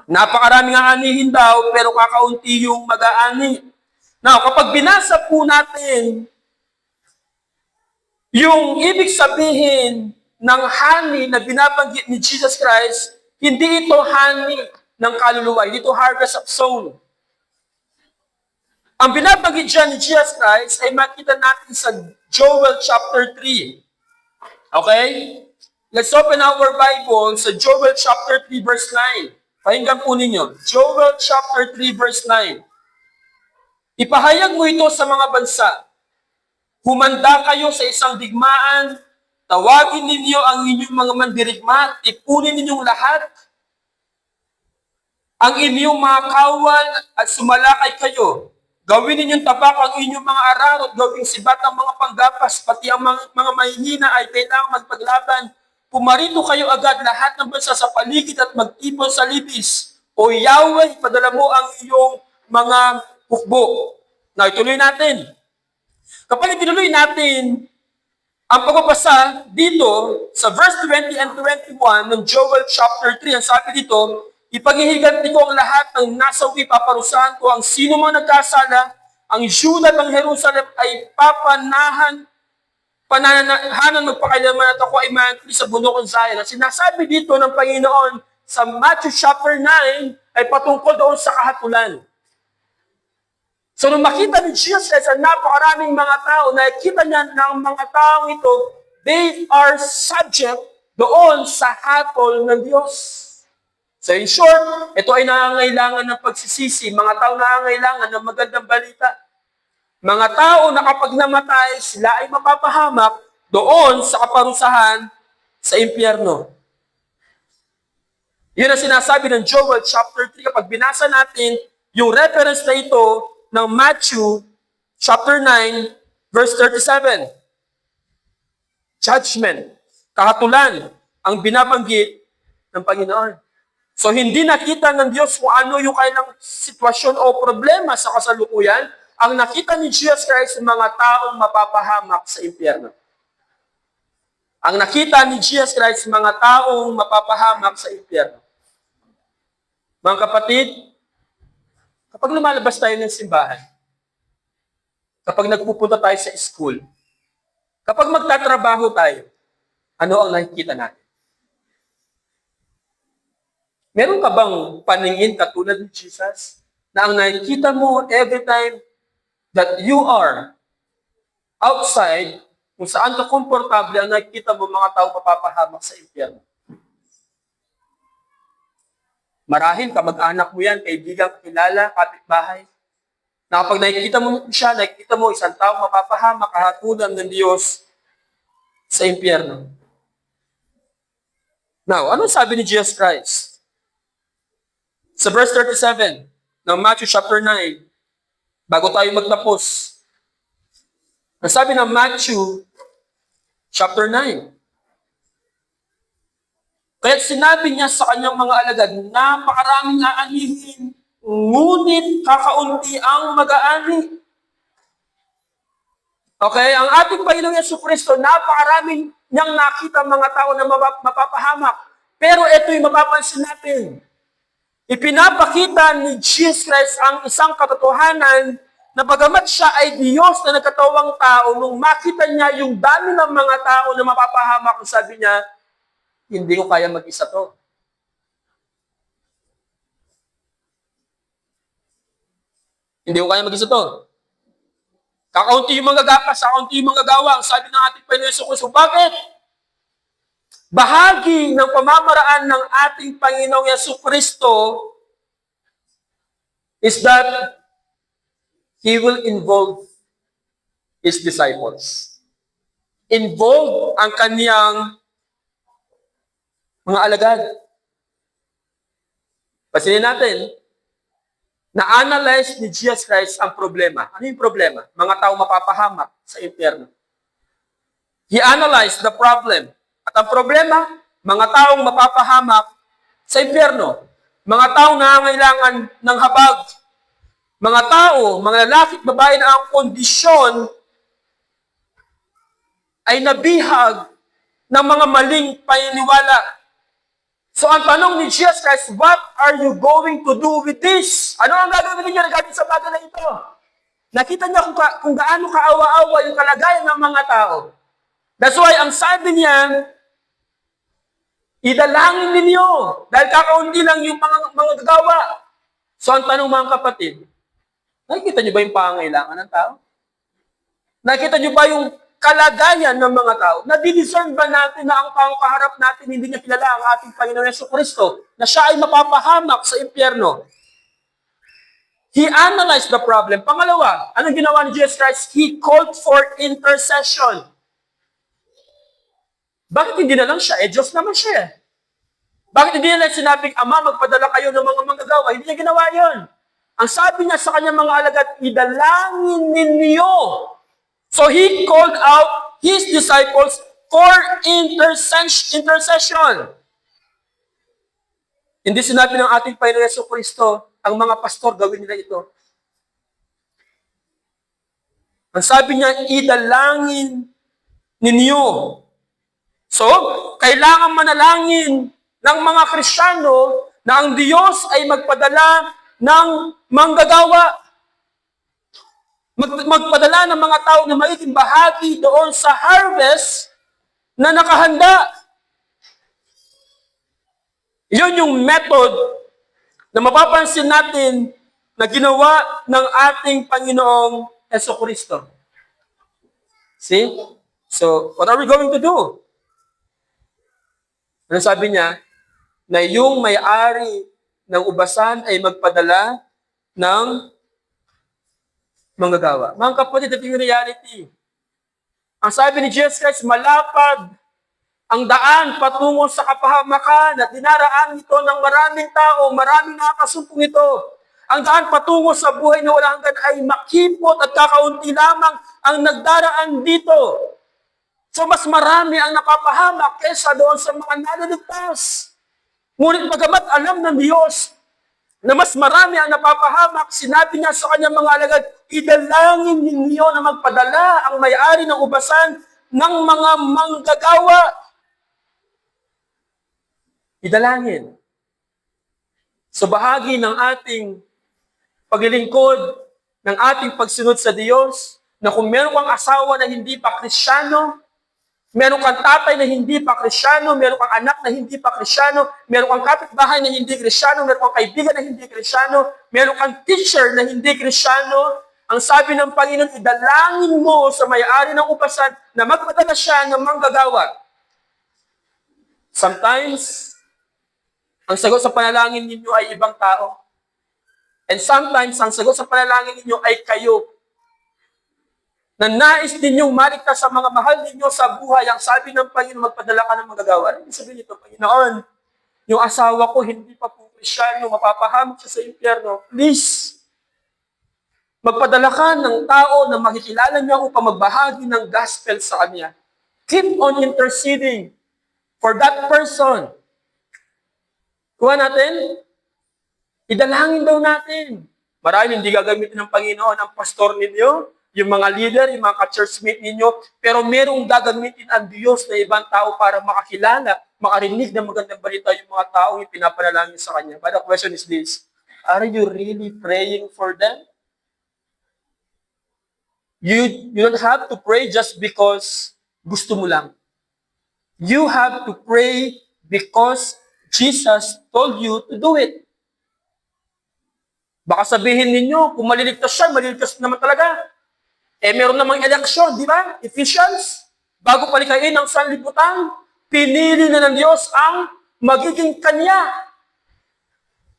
Napakaraming aanihin daw, pero kakaunti yung mag-aani. Now, kapag binasa po natin yung ibig sabihin ng honey na binabanggit ni Jesus Christ, hindi ito honey ng kaluluwa, hindi ito harvest of soul. Ang binabanggit dyan ni Jesus Christ ay makita natin sa Joel chapter 3. Okay? Let's open our Bible sa Joel chapter 3 verse 9. Pakinggan po ninyo. Joel chapter 3 verse 9. Ipahayag mo ito sa mga bansa. Humanda kayo sa isang digmaan. Tawagin ninyo ang inyong mga mandirigma. Ipunin ninyong lahat ang inyong mga kawal at sumalakay kayo. Gawin ninyong tabak ang inyong mga ararot, gawing sibat ang mga panggapas, pati ang mga mahihina ay kailangang magpaglaban. Pumarito kayo agad lahat ng bansa sa paligid at magtipon sa libis. O Yahweh, padala mo ang iyong mga hukbo. Now, ituloy natin. Kapag itinuloy natin ang pagbabasa dito sa verse 20 and 21 ng Joel chapter 3, ang sabi dito, ipaghihiganti ko ang lahat ng nasawi, paparusahan ko ang sino mang nagkasala, ang Judah ng Jerusalem ay pananahanan magpakailaman at ako ay mantli sa bundok ng Zion. At sinasabi dito ng Panginoon sa Matthew chapter 9 ay patungkol doon sa kahatulan. So nung makita ni Jesus sa napakaraming mga tao, nakikita niya ng mga taong ito, they are subject doon sa hatol ng Diyos. So in short, ito ay nangangailangan ng pagsisisi. Mga tao nangangailangan ng magandang balita. Mga tao na kapag namatay, sila ay mapapahamak doon sa kaparusahan sa impyerno. Yun ang sinasabi ng Joel chapter 3. Kapag binasa natin yung reference na ito ng Matthew chapter 9 verse 37. Judgment, kahatulan ang binabanggit ng Panginoon. So hindi nakita ng Diyos kung ano yung kailang sitwasyon o problema sa kasalukuyan. Ang nakita ni Jesus Christ ng mga taong mapapahamak sa impyerno. Ang nakita ni Jesus Christ ng mga taong mapapahamak sa impyerno. Mga kapatid, kapag lumalabas tayo ng simbahan, kapag nagpupunta tayo sa school, kapag magtatrabaho tayo, ano ang nakikita natin? Meron ka bang paningin katulad ni Jesus na ang nakikita mo every time that you are outside, kung saan ka komportable, ang nakikita mo mga tao mapapahamak sa impyerno? Marahil kamag-anak mo yan, kaibigan, kakilala, kapitbahay. Na kapag nakikita mo siya, nakikita mo isang tao mapapahamak, kahatulan ng Diyos sa impyerno. Now, ano sabi ni Jesus Christ? Sa verse 37 ng Matthew chapter 9, bago tayo magtapos, ang sabi ng Matthew chapter 9, kaya sinabi niya sa kanyang mga alagad, napakaraming aanihin, ngunit kakaunti ang mag-aani. Okay, ang ating Panginoong Yesu Kristo, napakaraming niyang nakita ang mga tao na mapapahamak. Pero ito yung mapapansin natin. Ipinapakita ni Jesus Christ ang isang katotohanan na bagamat siya ay Diyos na nagkatawang tao, nung makita niya yung dami ng mga tao na mapapahamak, sabi niya, hindi ko kaya mag-isa to. Hindi ko kaya mag-isa to. Kakaunti yung mga gapas, kakaunti yung mga gawa, ang sabi ng ating Panginoon Jesucristo. Bakit? Bahagi ng pamamaraan ng ating Panginoong Jesucristo is that He will involve His disciples. Involve ang kaniyang mga alagad. Pasinin natin, na-analyze ni Jesus Christ ang problema. Ano yung problema? Mga tao mapapahamak sa impyerno. He analyzed the problem. At ang problema, mga taong mapapahamak sa impyerno. Mga taong nangangailangan ng habag. Mga tao, mga lalaki at babae na ang kondisyon ay nabihag ng mga maling paniniwala. So ang tanong ni Jesus Christ, what are you going to do with this? Ano ang gagawin niyo regarding sa bagay na ito? Nakita niya kung gaano kaawa-awa yung kalagayan ng mga tao. That's why ang sabi niya, idalangin ninyo dahil kakaunti lang yung mga gagawa. So ang tanong mga kapatid, nakikita niyo ba yung pangangailangan ng tao? Nakikita niyo ba yung kalagayan ng mga tao? Nadi-discern ba natin na ang taong kaharap natin hindi niya kilala ang ating Panginoon Jesucristo, na siya ay mapapahamak sa impyerno? He analyzed the problem. Pangalawa, anong ginawa ni Jesus Christ? He called for intercession. Bakit hindi na lang siya? Diyos naman siya. Bakit hindi na lang sinabing, Ama, magpadala kayo ng mga manggagawa? Hindi niya ginawa yon. Ang sabi niya sa kanyang mga alagad, idalangin ninyo. So he called out his disciples for intercession. Hindi sinabi ng ating Panginoon Jesucristo, ang mga pastor gawin nila ito. Ang sabi niya, idalangin ninyo. So, kailangan manalangin ng mga Kristiyano na ang Diyos ay magpadala ng manggagawa. Magpadala ng mga tao na magiging bahagi doon sa harvest na nakahanda. Yun yung method na mapapansin natin na ginawa ng ating Panginoong Jesucristo. See? So, what are we going to do? Ano sabi niya? Na yung may-ari ng ubasan ay magpadala ng manggagawa. Mga kapatid, ito yung reality. Ang sabi ni Jesus Christ, malapad ang daan patungo sa kapahamakan at dinaraan ito ng maraming tao, maraming nakakasumpong ito. Ang daan patungo sa buhay na walang hanggan ay makipot at kakaunti lamang ang nagdaraan dito. So mas marami ang napapahamak kaysa doon sa mga naliligtas. Ngunit bagamat alam ng Diyos na mas marami ang napapahamak, sinabi niya sa kanyang mga alagad, idalangin ninyo na magpadala ang may-ari ng ubasan ng mga manggagawa. Idalangin. So bahagi ng ating paglilingkod, ng ating pagsunod sa Diyos, na kung meron kang asawa na hindi pa Kristiyano, meron kang tatay na hindi pa Kristiyano, meron kang anak na hindi pa Kristiyano, meron kang kapitbahay na hindi Kristiyano, meron kang kaibigan na hindi Kristiyano, meron kang teacher na hindi Kristiyano, ang sabi ng Panginoon, idalangin mo sa may-ari ng upasan na magpadala siya ng manggagawa. Sometimes, ang sagot sa panalangin ninyo ay ibang tao. And sometimes, ang sagot sa panalangin ninyo ay kayo. Na nais ninyong maligtas sa mga mahal ninyo sa buhay, ang sabi ng Panginoon, magpadala ka ng magagawa. Ano yung sabihin nito, Panginoon? Yung asawa ko, hindi pa po Kristiyano, mapapahamak siya sa impyerno. Please, magpadala ka ng tao na makikilala niya upang magbahagi ng gospel sa kanya. Keep on interceding for that person. Kuha natin, idalangin daw natin. Marami hindi gagamitin ng Panginoon ang pastor ninyo, yung mga leader, yung mga ka-churchmate ninyo, pero merong gagamitin ang Diyos na ibang tao para makakilala, makarinig ng magandang balita yung mga tao yung pinapanalangin sa Kanya. But the question is this, are you really praying for them? You don't have to pray just because gusto mo lang. You have to pray because Jesus told you to do it. Baka sabihin ninyo, kung maliligtas siya, maliligtas naman talaga. Meron namang eleksyon, di ba? Ephesians, bago palikain ng sanlibutan, pinili na ng Diyos ang magiging Kanya.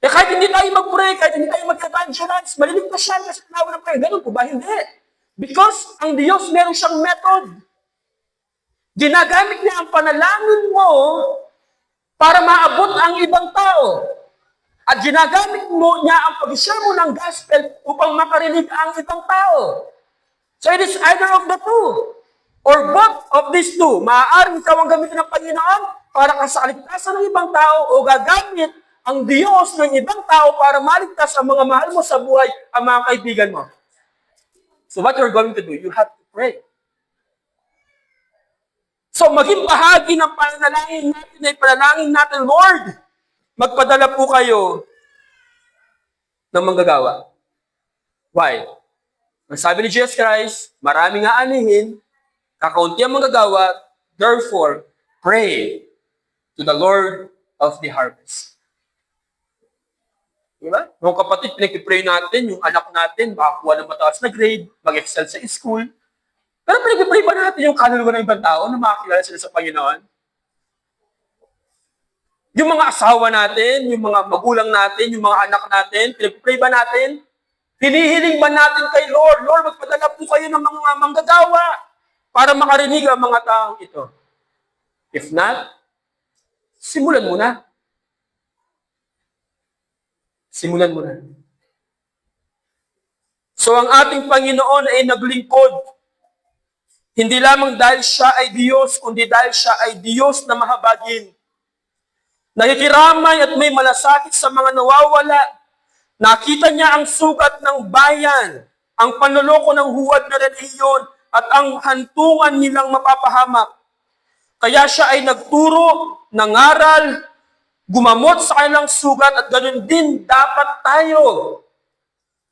Kahit hindi tayo mag-pray, kahit hindi tayo mag-evangelize, maliligtas siya kasi tinawa ng pray. Ganun po ba? Hindi. Because ang Diyos meron siyang method. Ginagamit niya ang panalangin mo para maabot ang ibang tao. At ginagamit mo niya ang pag-share mo ng gospel upang makarinig ang ibang tao. So it is either of the two. Or both of these two. Maaaring ikaw ang gamitin ng Panginoon para ka sa kaligtasan ng ibang tao o gagamit ang Diyos ng ibang tao para maligtas ang mga mahal mo sa buhay, ang mga kaibigan mo. So what you're going to do, you have to pray. So maging bahagi ng panalangin natin ay panalangin natin, Lord, magpadala po kayo ng manggagawa. Why? Ang sabi ni Jesus Christ, maraming aanihin, kakaunti ang manggagawa, therefore, pray to the Lord of the harvest. Diba? Mga kapatid, pinag-pray natin, yung anak natin, makakuha ng mataas na grade, mag-excel sa school. Pero pinag-pray ba natin yung kaluluwa ng ibang tao na makakilala sila sa Panginoon? Yung mga asawa natin, yung mga magulang natin, yung mga anak natin, pinag-pray ba natin? Hinihiling ba natin kay Lord, Lord, magpadala po kayo ng mga manggagawa para makarinig ang mga taong ito? If not, simulan mo na. Simulan mo na. So ang ating Panginoon ay naglingkod. Hindi lamang dahil siya ay Diyos, kundi dahil siya ay Diyos na mahabagin. Nakikiramay at may malasakit sa mga nawawala. Nakita niya ang sugat ng bayan, ang panloloko ng huwad na relihiyon, at ang hantungan nilang mapapahamak. Kaya siya ay nagturo, nangaral, gumamot sa kanilang sugat, at ganoon din dapat tayo.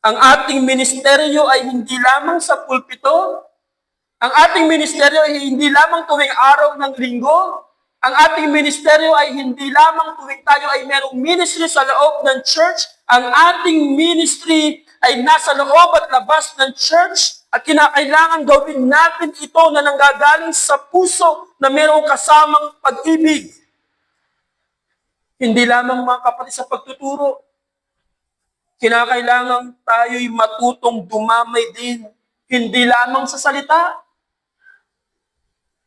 Ang ating ministeryo ay hindi lamang sa pulpito. Ang ating ministeryo ay hindi lamang tuwing araw ng linggo. Ang ating ministeryo ay hindi lamang tuwing tayo ay merong ministry sa loob ng church. Ang ating ministry ay nasa loob at labas ng church. At kinakailangan gawin natin ito na nanggagaling sa puso na merong kasamang pag-ibig. Hindi lamang mga kapatid sa pagtuturo. Kinakailangan tayo'y matutong dumamay din. Hindi lamang sa salita.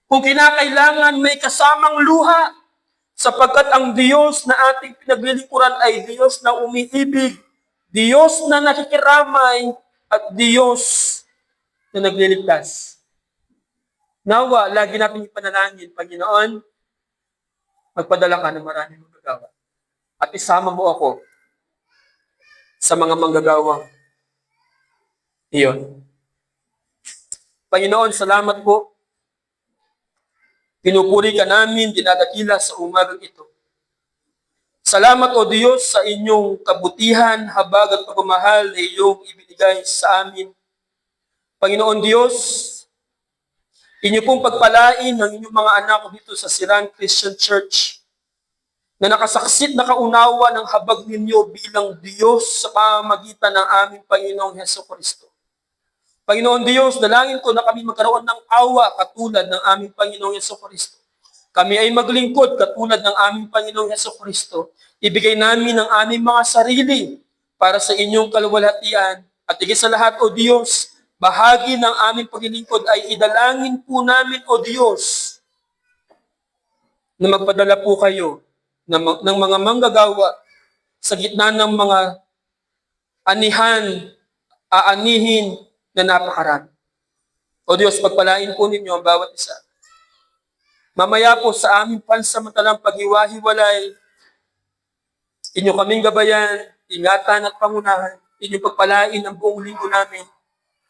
Kung kinakailangan may kasamang luha, sapagkat ang Diyos na ating pinaglilingkuran ay Diyos na umiibig, Diyos na nakikiramay, at Diyos na nagliligtas. Nawa, lagi natin ipanalangin, Panginoon, magpadala ka ng maraming manggagawa. At isama mo ako sa mga manggagawang iyon. Panginoon, salamat po. Pinupuri ka namin, dinadakila sa umagang ito. Salamat o Diyos sa inyong kabutihan, habag at pagmamahal na iyong ibinigay sa amin. Panginoon Diyos, inyo pong pagpalain ng inyong mga anak dito sa Siran Christian Church na nakasaksit na kaunawa ng habag ninyo bilang Diyos sa pamamagitan ng aming Panginoong Hesukristo. Panginoon Diyos, dalangin ko na kami magkaroon ng awa katulad ng aming Panginoong Hesukristo. Kami ay maglingkod katulad ng aming Panginoong Hesukristo. Ibigay namin ang aming mga sarili para sa inyong kaluwalhatian. At higit sa lahat, O Diyos, bahagi ng aming paglilingkod ay idalangin po namin, O Diyos, na magpadala po kayo ng mga manggagawa sa gitna ng mga aanihin na napakarami. O Diyos, pagpalain po ninyo ang bawat isa. Mamaya po sa aming pansamantalang paghiwa-hiwalay, inyo kaming gabayan, ingatan at pangunahan, inyo pagpalain ang buong linggo namin.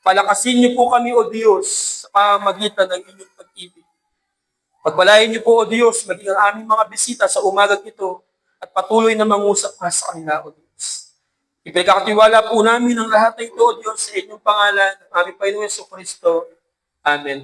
Palakasin niyo po kami, O Diyos, sa pamamagitan ng inyong pag-ibig. Pagpalain niyo po, O Diyos, maging ang aming mga bisita sa umagang ito at patuloy na mangusap ka sa kanila, O Diyos. Ipagkakatiwala po namin ang lahat ng ito, O Diyos, sa inyong pangalan, ng aming Panginoon Jesucristo. Amen.